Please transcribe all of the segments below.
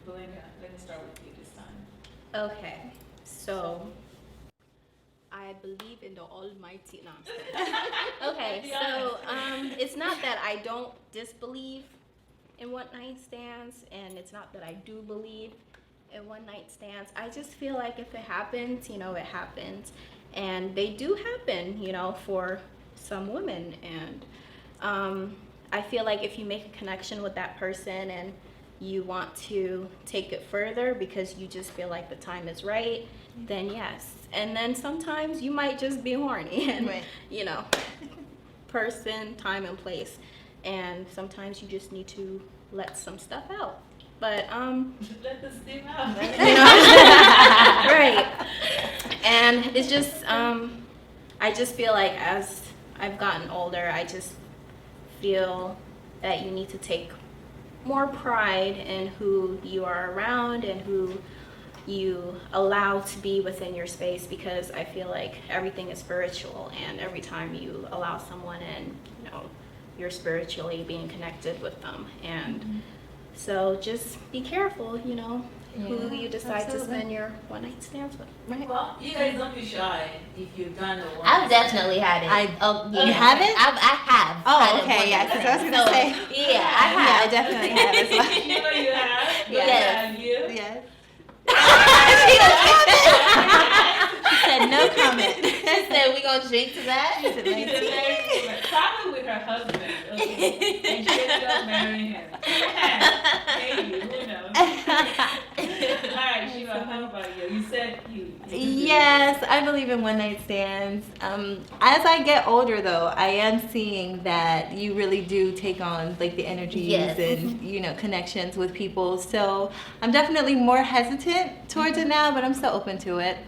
Belinda, let me start with you this time. Okay, so I believe in the Almighty. No, I'm just kidding. Okay, so it's not that I don't disbelieve in one night stands, and it's not that I do believe in one night stands. I just feel like if it happens, it happens, and they do happen, for some women, and I feel like if you make a connection with that person and you want to take it further because you just feel like the time is right, then yes. And then sometimes you might just be horny and, Right. Person, time, and place. And sometimes you just need to let some stuff out. But, Let the steam out. right. And it's just, I just feel like as I've gotten older, I just feel that you need to take more pride in who you are around and who you allow to be within your space, because I feel like everything is spiritual, and every time you allow someone in, you're spiritually being connected with them. And so just be careful, who you decide to spend your one night stands with. Right. Well, you guys don't be shy if you've done the one. I've definitely had it. You haven't? I have. Oh, had it okay, one yeah, time. 'cause I was gonna say. Yeah, I Yeah, have. I definitely have as well. You know you have. Yes. Have you? Yes. She said no comment. She said we gonna drink to that. She's a very cool man. Probably with her husband. Okay. And she ended up marrying him. Maybe, who knows? Alright, Shiva, how about you? You said you Yes, I believe in one night stands. As I get older, though, I am seeing that you really do take on like the energies Yes. and connections with people. So I'm definitely more hesitant towards it now, but I'm still open to it.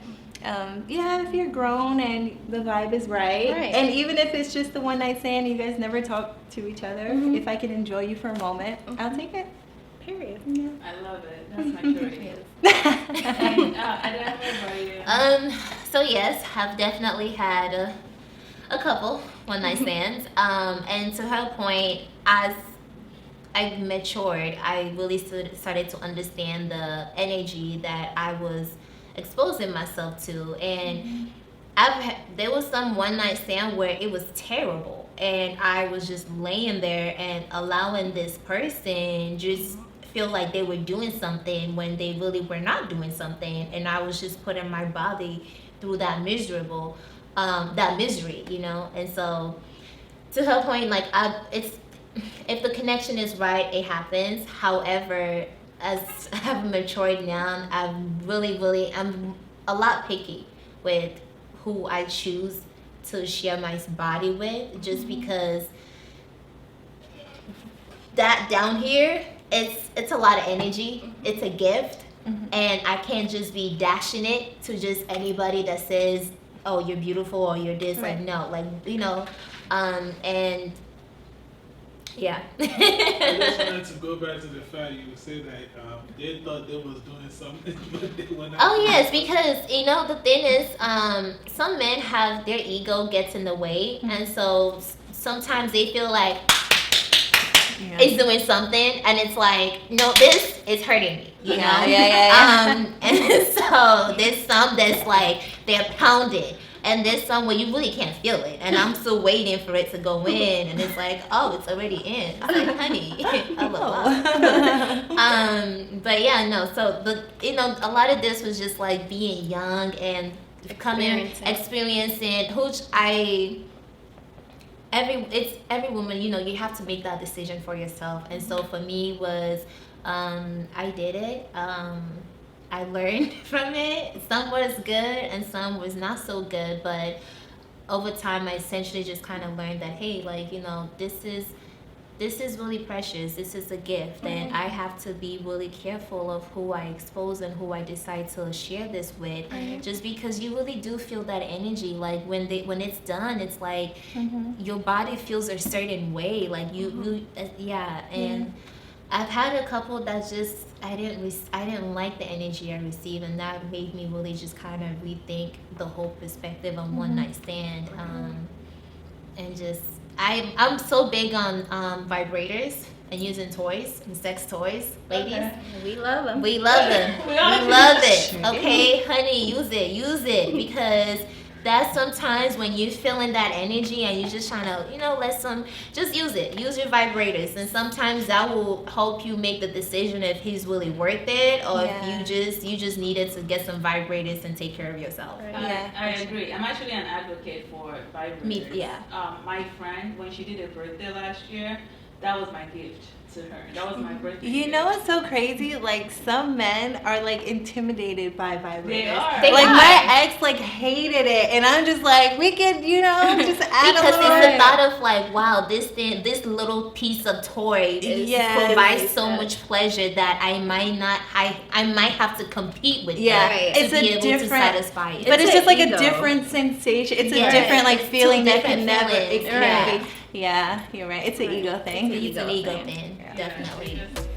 If you're grown and the vibe is right, and even if it's just the one night stand, you guys never talk to each other. If I can enjoy you for a moment, I'll take it. Period. Yeah. I love it. That's maturity. And Adele, how about you? So yes, I've definitely had a couple one night stands. And to her point, as I matured, I really started to understand the energy that I was exposing myself to, and there was some one night stand where it was terrible, and I was just laying there and allowing this person just feel like they were doing something when they really were not doing something, and I was just putting my body through that misery, and so to her point, like it's if the connection is right, it happens. However, as I've matured now, I'm a lot picky with who I choose to share my body with, just because that down here, it's a lot of energy. It's a gift, and I can't just be dashing it to just anybody that says, "Oh, you're beautiful" or "You're this." Right. Like no, and yeah. I just wanted to go back to the fact you say that they thought they was doing something, but they were not. Oh yes, because the thing is, some men have their ego gets in the way, and so sometimes they feel like it's doing something, and it's like, no, this is hurting me, you know. Yeah. And so there's some that's like they're pounded. And there's some where you really can't feel it, and I'm still waiting for it to go in, and it's like, oh, it's already in. It's like, honey, but yeah, no. So a lot of this was just like being young and experiencing, which every woman, you have to make that decision for yourself, and so for me was, I did it. I learned from it. Some was good and some was not so good, but over time I essentially just kind of learned that, hey, like, this is really precious. This is a gift, and I have to be really careful of who I expose and who I decide to share this with, just because you really do feel that energy. Like when it's done, it's like your body feels a certain way, like and I've had a couple that just I didn't like the energy I received, and that made me really just kind of rethink the whole perspective on one night stand. And just I'm so big on vibrators, and using toys and sex toys, ladies. Okay. We love them. We love them. We We all love do. it. Okay, honey, use it because that's sometimes when you're feeling that energy and you're just trying to, just use it. Use your vibrators, and sometimes that will help you make the decision if he's really worth it or if you just needed to get some vibrators and take care of yourself. Right. I agree. I'm actually an advocate for vibrators. Yeah. My friend, when she did her birthday last year, that was my gift to her. That was my birthday. You know what's so crazy? Like some men are like intimidated by vibrators. They are. Like my ex like hated it, and I'm just like, we could, just add Because a little. it's the thought of like, wow, this little piece of toy provides so much pleasure that I might have to compete with Yeah, that it's to a be able to different- satisfy it. But it's It's just like ego. a different sensation. It's Yeah. a different like It's two feeling that different can never. feelings. It can never be. Yeah, you're right. It's an ego thing. It's an ego thing. thing, Yeah. definitely. She just